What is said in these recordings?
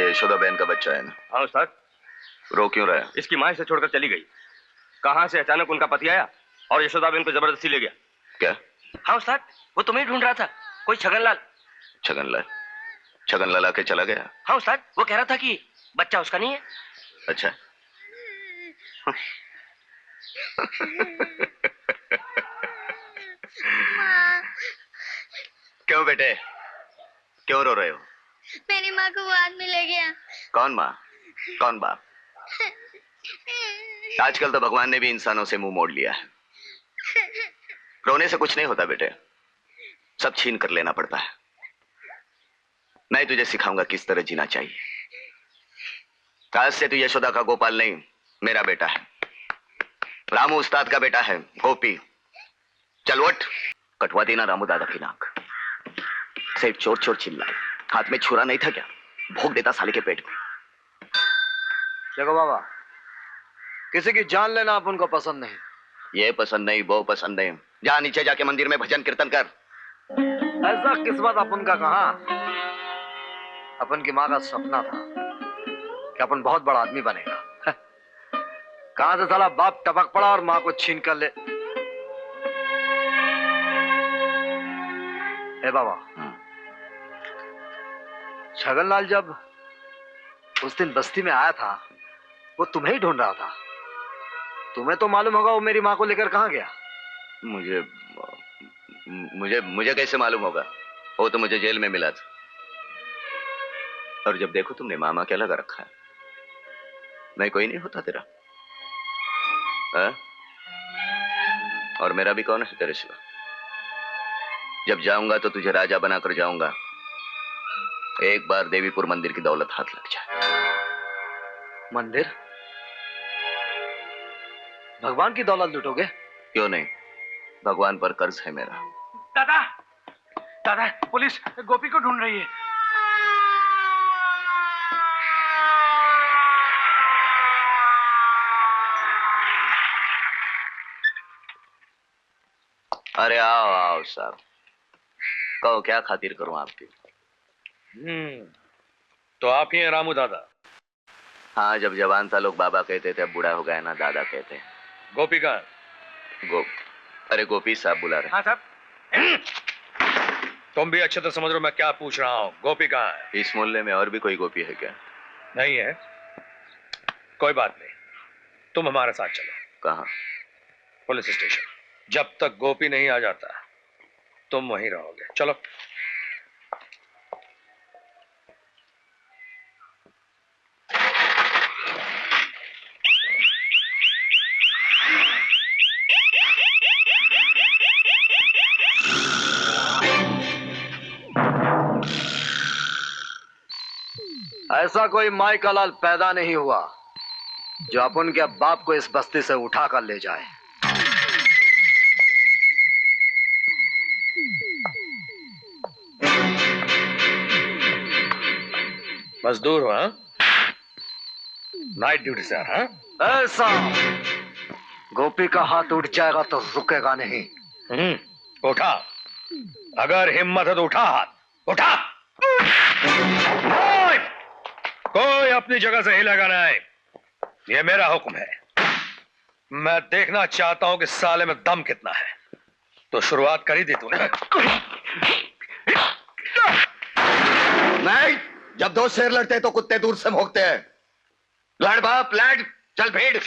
ये यशोदा बहन का बच्चा है ना? हाँ उस्ताद। रो क्यों रहा है? इसकी माँ इसे छोड़कर चली गई। कहाँ से अचानक उनका पति आया और यशोदा बहन को जबरदस्ती ले गया। क्या? हाँ उस्ताद, वो तुम्हें ढूंढ रहा था, कोई छगनलाल। छगनलाल? छगनलाल आके चला गया? हाँ उस्ताद, वो कह रहा था कि बच्चा उसका नहीं है। अच्छा। क्यों बेटे, क्यों रो रहे हो? मेरी माँ को वो आदमी ले गया। कौन माँ, कौन बाप? आजकल तो भगवान ने भी इंसानों से मुंह मोड़ लिया है। रोने से कुछ नहीं होता बेटे, सब छीन कर लेना पड़ता है। मैं तुझे सिखाऊंगा किस तरह जीना चाहिए। आज से तू यशोदा का गोपाल नहीं, मेरा बेटा है। रामू उस्ताद का बेटा है, गोपी। चल उठ, कटवा देना रामू दादा की नाक। सिर्फ चोर चोर चिल्ला, हाथ में छुरा नहीं था क्या? भोग देता साले के पेट में। देखो बाबा, किसी की जान लेना अपन को पसंद नहीं। ये पसंद नहीं, वो पसंद नहीं। जा नीचे जाके मंदिर में भजन कीर्तन कर। ऐसा किस्मत अपन का कहां। अपन की माँ का सपना था कि अपन बहुत बड़ा आदमी बनेगा। कहां से साला बाप टपक पड़ा और माँ को छीन कर ले। ए बाबा, छगनलाल जब उस दिन बस्ती में आया था, वो तुम्हें ही ढूंढ रहा था। तुम्हें तो मालूम होगा वो मेरी माँ को लेकर कहां गया। मुझे मुझे मुझे कैसे मालूम होगा? वो तो मुझे जेल में मिला था। और जब देखो तुमने मामा क्या लगा रखा है। मैं कोई नहीं होता तेरा, है? और मेरा भी कौन है तेरे सिवा? जब जाऊंगा तो तुझे राजा बनाकर जाऊंगा। एक बार देवीपुर मंदिर की दौलत हाथ लग जाए। मंदिर? भगवान की दौलत लूटोगे? क्यों नहीं, भगवान पर कर्ज है मेरा। दादा, दादा, पुलिस गोपी को ढूंढ रही है। अरे आओ आओ साहब, कहो क्या खातिर करूं आपकी? तो आप ही हैं रामू दादा? हाँ, जब जवान था लोग बाबा कहते थे, अब बूढ़ा हो गया ना दादा कहते हैं। गोपी का? अरे गोपी साहब बुला रहे। हाँ साहब। तुम भी अच्छे तो समझ लो मैं क्या पूछ रहा हूँ। गोपी कहाँ है? इस मोहल्ले में और भी कोई गोपी है क्या? नहीं है। कोई बात नहीं, तुम हमारे साथ चलो। कहाँ? Police station. जब तक गोपी नहीं आ जाता तुम वहीं रहोगे। चलो। ऐसा कोई माई का लाल पैदा नहीं हुआ जो अपन के बाप को इस बस्ती से उठा कर ले जाए। मजदूर हो? हाँ, नाइट ड्यूटी से। हाँ, ऐसा गोपी का हाथ उठ जाएगा तो रुकेगा नहीं। उठा, अगर हिम्मत है तो उठा हाथ, उठा। कोई अपनी जगह से हिलेगा नहीं, ये मेरा हुक्म है। मैं देखना चाहता हूं कि साले में दम कितना है। तो शुरुआत कर ही दी तूने। नहीं, जब दो शेर लड़ते हैं तो कुत्ते दूर से भौंकते हैं। लड़ बाप लड़, चल भीड़।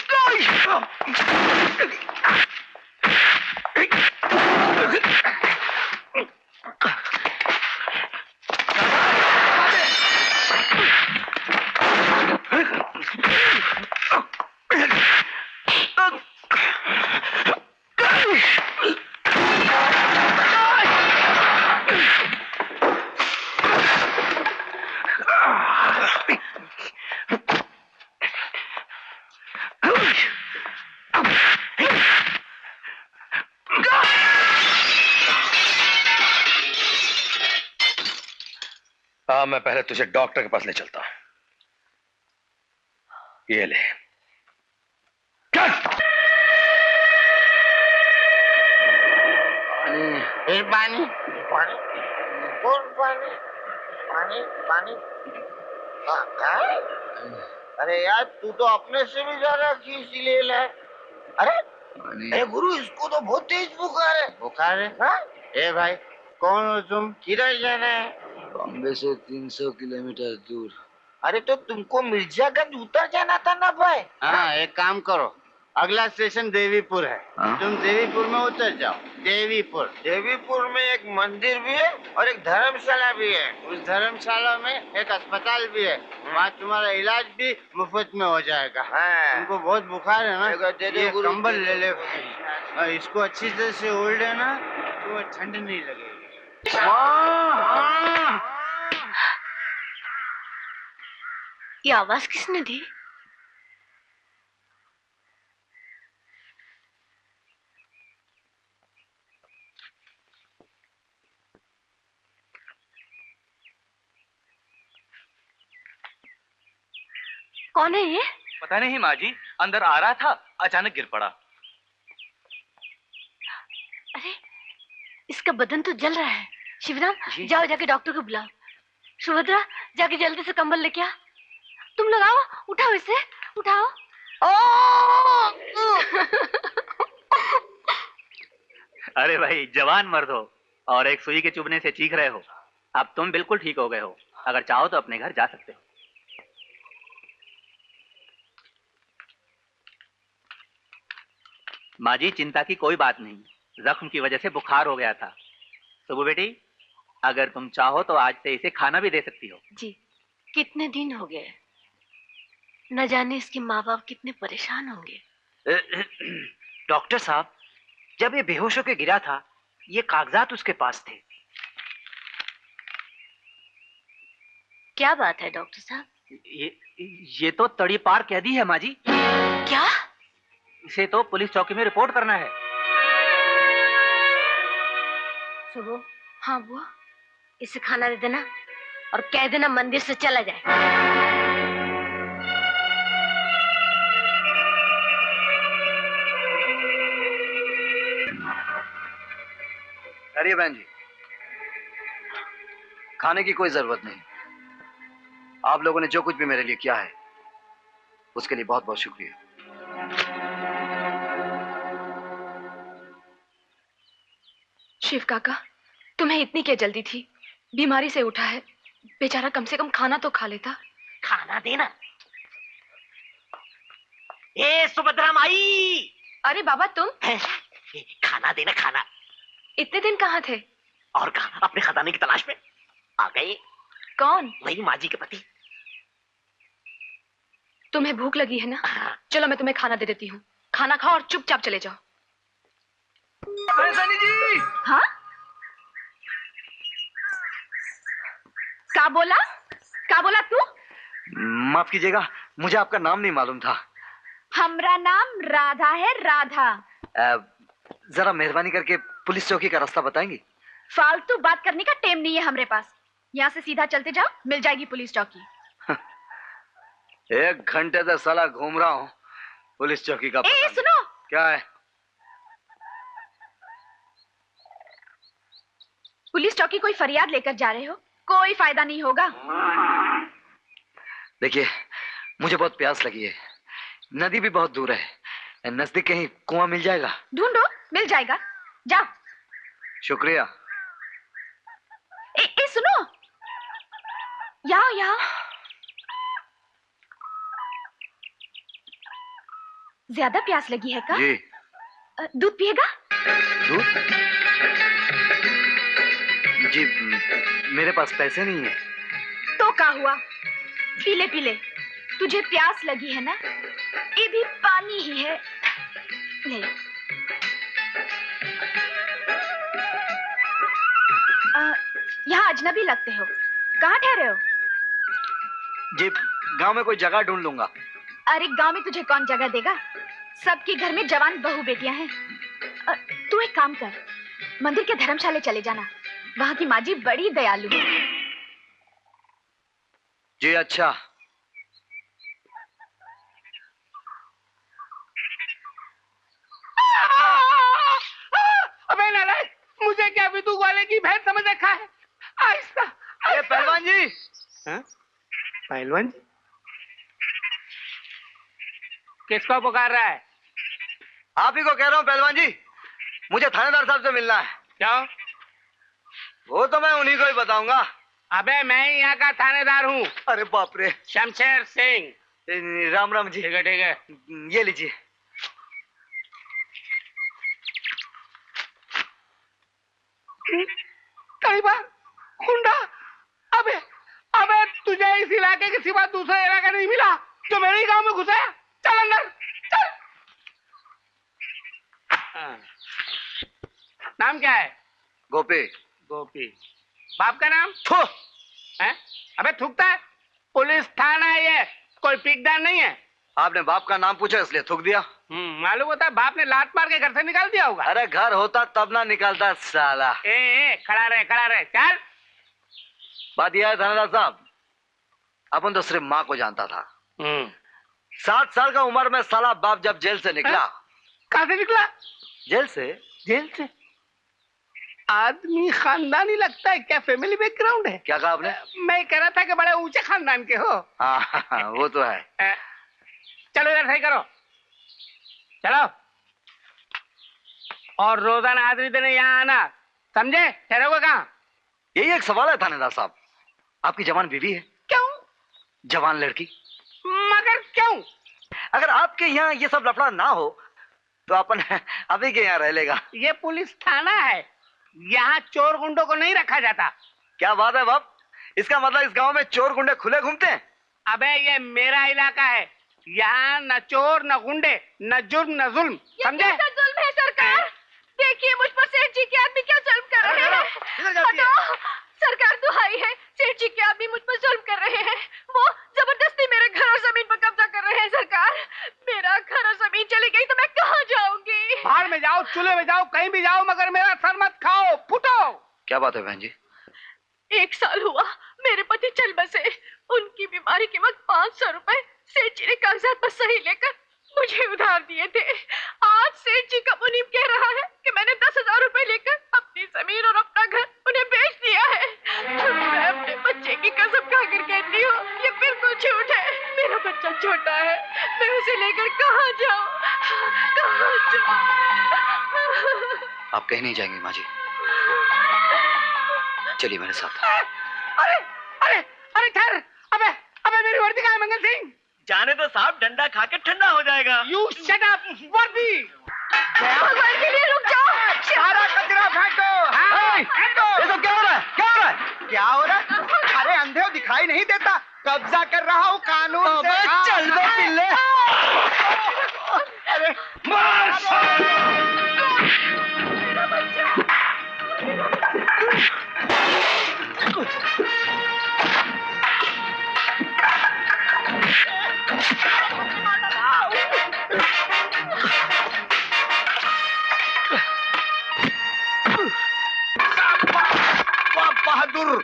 मैं पहले तुझे डॉक्टर के पास ले चलता हूं। ये ले। पानी पानी पानी पानी पानी अरे यार तू तो अपने से भी ज्यादा खींच ले है। अरे गुरु इसको तो बहुत तेज बुखार है। बुखार है? हाँ? ए भाई कौन हो तुम? किधर जाना है? बॉम्बे से 300 किलोमीटर दूर। अरे तो तुमको मिर्जागंज उतर जाना था ना भाई। हाँ एक काम करो, अगला स्टेशन देवीपुर है। तुम देवीपुर में उतर जाओ। देवीपुर में एक मंदिर भी है और एक धर्मशाला भी है। उस धर्मशाला में एक अस्पताल भी है। वहाँ तुम्हारा इलाज भी मुफ्त में हो जाएगा। तुमको बहुत बुखार है ना, ये कंबल ले ले भाई। इसको अच्छी तरह से ओढ़ लेना, तुम्हें ठंड नहीं लगेगी। ये आवाज किसने दी? कौन है ये? पता नहीं माँ जी, अंदर आ रहा था, अचानक गिर पड़ा। अरे इसका बदन तो जल रहा है। शिवराम जाओ जाके डॉक्टर को बुलाओ। सुभद्रा जाके जल्दी से कंबल लेके आ। तुम लोग आओ, उठाओ इसे, उठाओ। अरे भाई जवान मर्द हो और एक सुई के चुभने से चीख रहे हो। अब तुम बिल्कुल ठीक हो गए हो। अगर चाहो तो अपने घर जा सकते हो। माँ जी चिंता की कोई बात नहीं, जख्म की वजह से बुखार हो गया था। सुबह बेटी अगर तुम चाहो तो आज से इसे खाना भी दे सकती हो। जी कितने दिन हो गए, न जाने इसके माँ बाप कितने परेशान होंगे। डॉक्टर साहब जब ये बेहोश होकर गिरा था ये कागजात उसके पास थे। क्या बात है डॉक्टर साहब? ये तो तड़ी पार कैदी है माँ जी। क्या? इसे तो पुलिस चौकी में रिपोर्ट करना है। सुबह हाँ बुआ, इसे खाना दे देना और कह देना मंदिर से चला जाए। अरे बहन जी, खाने की कोई जरूरत नहीं। आप लोगों ने जो कुछ भी मेरे लिए किया है उसके लिए बहुत बहुत शुक्रिया। शिव काका, तुम्हें इतनी क्या जल्दी थी? बीमारी से उठा है, बेचारा कम से कम खाना तो खा लेता। खाना देना। ए सुभद्रा माई! अरे बाबा तुम? खाना देना, खाना। इतने दिन कहाँ थे? और कहाँ, अपने खजाने की तलाश में आ गए। कौन? वही माँ जी के पति। तुम्हें भूख लगी है ना? चलो मैं तुम्हें खाना दे देती हूँ। खाना खाओ और चुपचाप चले जाओ। सनी जी! हाँ? क्या बोला? क्या बोला तू? माफ कीजिएगा, मुझे आपका नाम नहीं मालूम था। हमारा नाम राधा है, राधा। जरा मेहरबानी करके पुलिस चौकी का रास्ता बताएंगी? फालतू बात करने का टाइम नहीं है हमारे पास। यहाँ से सीधा चलते जाओ, मिल जाएगी पुलिस चौकी। 1 घंटे से साला घूम रहा हूँ, पुलिस चौकी का पता नहीं। सुनो। क्या है? पुलिस चौकी कोई फरियाद लेकर जा रहे हो, कोई फायदा नहीं होगा। देखिए मुझे बहुत प्यास लगी है, नदी भी बहुत दूर है, नजदीक कहीं कुआं मिल जाएगा? ढूंढो, मिल जाएगा, जाओ। शुक्रिया। ए सुनो, यहाँ यहाँ। ज्यादा प्यास लगी है का? जी। दूध पिएगा? दूध? जी मेरे पास पैसे नहीं है। तो क्या हुआ, पीले पीले। तुझे प्यास लगी है ना, ये भी पानी ही है, ले। यहाँ अजनबी लगते हो, कहाँ ठहरे हो? जी गांव में कोई जगह ढूंढ लूंगा। अरे गांव में तुझे कौन जगह देगा, सबके घर में जवान बहू बेटियां हैं। तू एक काम कर, मंदिर के धर्मशाले चले जाना, वहां की माँ जी बड़ी दयालु है। जी अच्छा। अबे नालायक, मुझे क्या विदु वाले की भैंस समझ रखा है? आहिस्ता। पहलवान जी, पहलवान जी किसको पुकार रहा है? आप ही को कह रहा हूँ पहलवान जी, मुझे थानेदार साहब से मिलना है। क्यों? वो तो मैं उन्हीं को ही बताऊंगा। अबे मैं ही यहाँ का थानेदार हूँ। अरे बाप रे। शमशेर सिंह। राम राम जी। ठीक है ठीक है, ये लीजिए। कई बार गुंडा। अबे अबे तुझे इस इलाके के सिवा दूसरा इलाका नहीं मिला जो मेरे ही गांव में घुसा है? चल अंदर चल। नाम क्या है? गोपी। गोपी। बाप का नाम? थू। है? अबे थूकता है? पुलिस थाना है ये, कोई पीकदार नहीं है। आपने बाप का नाम पूछा इसलिए थूक दिया। मालूम होता है बाप ने लात मार के घर से निकाल दिया होगा। अरे घर होता तब ना निकालता साला। ए खड़ा रहे चल। बात यह है थानेदार साहब, अपन तो सिर्फ माँ को जानता था। 7 साल का उम्र में साला बाप जब जेल से निकला। कहाँ से निकला? जेल से। जेल से? आदमी खानदानी लगता है क्या? फैमिली बैकग्राउंड है? क्या कहा आपने? मैं कह रहा था कि बड़े ऊंचे खानदान के हो। हाँ वो तो है। चलो इधर सही करो, चलो। और रोजाना हाजिरी देने यहाँ आना, समझे? ठहरोगे कहाँ? यही एक सवाल है थानेदार साहब, आपकी जवान बीवी है? क्यों? जवान लड़की? मगर क्यों? अगर आपके यहाँ ये सब लफड़ा ना हो तो अपन अभी के यहाँ रह लेगा। ये पुलिस थाना है, यहाँ चोर गुंडों को नहीं रखा जाता। क्या बात है बाप, इसका मतलब इस गांव में चोर गुंडे खुले घूमते हैं? अबे ये मेरा इलाका है, यहाँ न चोर न गुंडे न जुर्म न जुल्म, समझे? ये जुल्म है सरकार। देखिए मुझ पर सेठ जी के आदमी क्या जुल्म कर रहे हैं। हटो सरकार, दुहाई है, सेठ जी के आदमी मुझ पर जुल्म कर रहे हैं। वो जबरदस्ती मेरे घर और जमीन पर कब्जा कर रहे हैं सरकार। मेरा घर और जमीन चली गई तो मैं कहाँ जाऊंगी? बाहर में जाओ, चूल्हे में जाओ, कहीं भी जाओ, मगर मेरा सर मत खाओ। फुटो। क्या बात है बहन जी? 1 साल हुआ मेरे पति चल बसे। उनकी बीमारी के वक्त 500 रुपए सेठ जी ने कागजात पर सही लेकर मुझे उधार दिए थे। आज सेठ जी का मुनीम कह रहा है कि मैंने 10,000 रुपए लेकर अपनी जमीन और अपना घर उन्हें बेच दिया है। मैं अपने बच्चे की कसम खाकर कहती हूँ ये बिल्कुल झूठ है। मेरा बच्चा छोटा है, मैं उसे लेकर कहाँ जाऊँ? कहाँ जाऊँ? आप कहीं नहीं जाएंगे माँ जी, चलिए मेरे साथ। अरे अरे अरे ठहर। अबे अबे मेरी वर्दी कहाँ है मंगल सिंह? जाने तो साहब, डंडा खा के ठंडा हो जाएगा। यू शट अप वर्दी। भगवान के लिए रुक जाओ। सारा कचरा फेंको। हाँ, फेंको। ये सब क्या हो रहा है? क्या हो रहा है? क्या हो रहा है? अरे अंधे हो, दिखाई नहीं देता? कब्जा कर रहा हूँ कानून से। चल दो पिल्ले। अरे मार। बहादुर,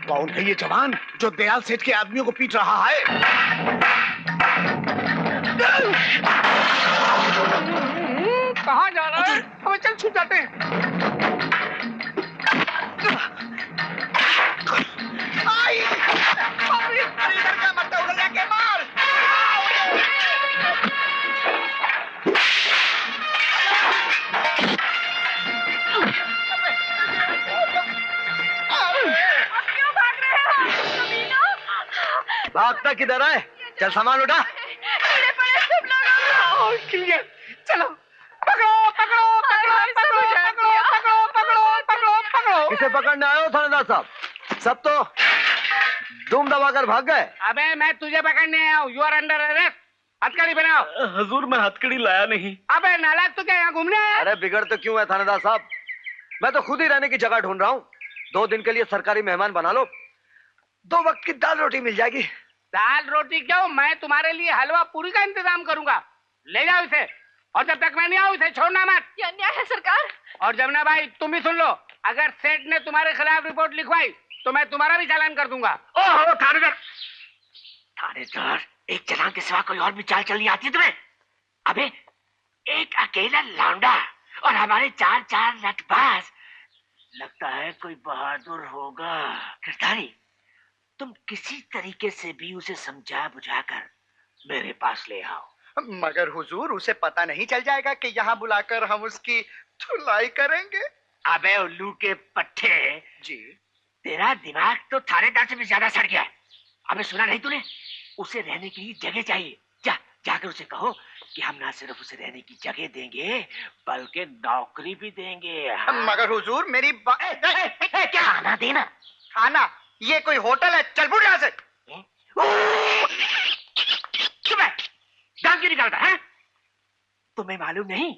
कौन है ये जवान जो दयाल सेठ के आदमियों को पीट रहा है? कहाँ जा रहा है? अबे चल छूट जाते हैं। आई! अरे इधर का मत उधर जाके मार। भागता किधर है? चल सामान उठा। चलो पकड़ो पकड़ो पकड़ो पकड़ो पकड़ो पकड़ो पकड़ो पकड़ो। किसे पकड़ने आए हो थानेदार साहब? सब तो दुम दबाकर भाग गए। अबे मैं तुझे पकड़ने आया हूँ। You are under arrest. हथकड़ी बनाओ। हुजूर मैं हथकड़ी लाया नहीं। अबे नालायक, तो क्या यहाँ घूमने आया? अरे बिगड़ तो क्यों है थानेदार साहब, मैं तो खुद ही रहने की जगह ढूंढ रहा हूँ। 2 दिन के लिए सरकारी मेहमान बना लो, 2 वक्त की दाल रोटी मिल जाएगी। दाल रोटी क्यों, मैं तुम्हारे लिए हलवा पूरी का इंतजाम करूंगा। ले जाओ इसे, और जब तक मैं नहीं आऊँ इसे छोड़ना मत। ये अन्याय है सरकार। और जमुना भाई तुम भी सुन लो, अगर सेठ ने तुम्हारे खिलाफ रिपोर्ट लिखवाई तो मैं तुम्हारा भी चालान कर दूंगा। ओहो थानेदार, थानेदार एक चालान के सिवा कोई और भी चाल चलनी आती है तुम्हें? अबे एक अकेला लौंडा और हमारे 4 लठबाज, लगता है कोई बहादुर होगा। गिरधारी तुम किसी तरीके से भी उसे समझा बुझाकर मेरे पास ले आओ। मगर हुजूर उसे पता नहीं चल जाएगा कि यहाँ बुलाकर हम उसकी धुलाई करेंगे? अबे उल्लू के पट्टे जी, तेरा दिमाग तो थानेदार से भी ज्यादा सड़ गया है। अबे सुना नहीं तूने? उसे रहने के लिए जगह चाहिए। जाकर उसे कहो कि हम ना सिर्फ उसे रहने की जगह देंगे बल्कि नौकरी भी देंगे। हाँ। मगर हुजूर मेरी क्या खाना देना? खाना? ये कोई होटल है? चल बुढ़ यहाँ से। चुप है, दांत क्यों निकालता है? तुम्हें मालूम नहीं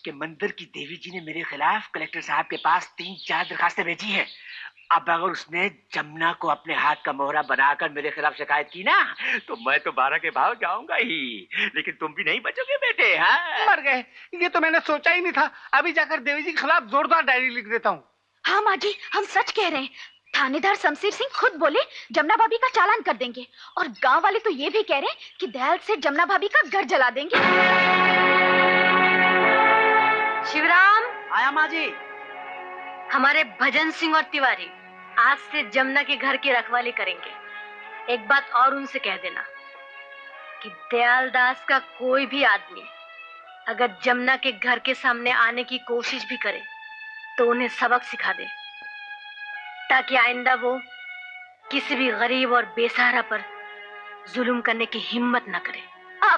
कि मंदिर की देवी जी ने मेरे खिलाफ कलेक्टर साहब के पास 3-4 दरखास्तें भेजी है। अब अगर उसने जमुना को अपने हाथ का मोहरा बनाकर मेरे खिलाफ शिकायत की ना तो मैं तो 12 के भाव जाऊंगा ही, लेकिन तुम भी नहीं बचोगे बेटे। हाँ मर गए, ये तो मैंने सोचा ही नहीं था। अभी जाकर देवी जी के खिलाफ जोरदार डायरी लिख देता हूँ। हाँ माँ जी, हम सच कह रहे हैं। थानेदार शमशेर सिंह खुद बोले जमुना भाभी का चालान कर देंगे, और गांव वाले तो ये भी कह रहे हैं कि दयाल से जमुना भाभी का घर जला देंगे। शिवराम। आया माँ जी। हमारे भजन सिंह और तिवारी आज से जमुना के घर की रखवाली करेंगे। एक बात और उनसे कह देना कि दयाल दास का कोई भी आदमी अगर जमुना के घर के सामने आने की कोशिश भी करे तो उन्हें सबक सिखा दे, ताकि आइंदा वो किसी भी गरीब और बेसहारा पर जुल्म करने की हिम्मत न करे।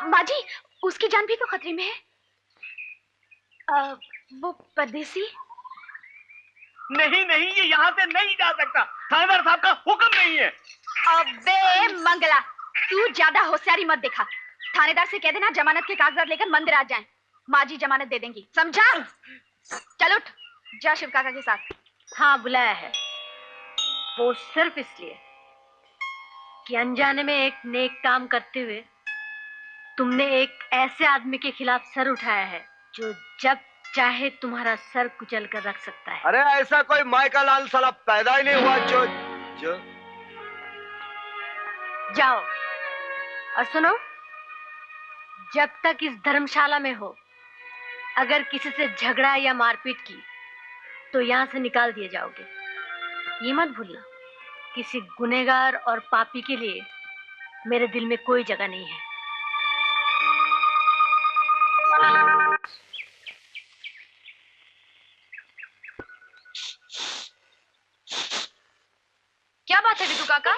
माँ जी, उसकी जान भी तो खतरे में है। वो परदेसी? नहीं, ये यहाँ से नहीं जा सकता। थानेदार साहब का हुक्म नहीं है। अबे मंगला, तू ज्यादा होशियारी मत दिखा। थानेदार से कह देना जमानत के कागजात लेकर मंदिर आ जाएं। माँ जी जमानत दे देंगी, समझा? चल उठ, जा शिव काका के साथ। हाँ बुलाया है, वो सिर्फ इसलिए कि अनजाने में एक नेक काम करते हुए तुमने एक ऐसे आदमी के खिलाफ सर उठाया है जो जब चाहे तुम्हारा सर कुचल कर रख सकता है। अरे ऐसा कोई माई का लाल साला पैदा ही नहीं हुआ जो जाओ और सुनो, जब तक इस धर्मशाला में हो अगर किसी से झगड़ा या मारपीट की तो यहाँ से निकाल दिए जाओगे। ये मत भूलना, किसी गुनहगार और पापी के लिए मेरे दिल में कोई जगह नहीं है। क्या बात है विदु काका?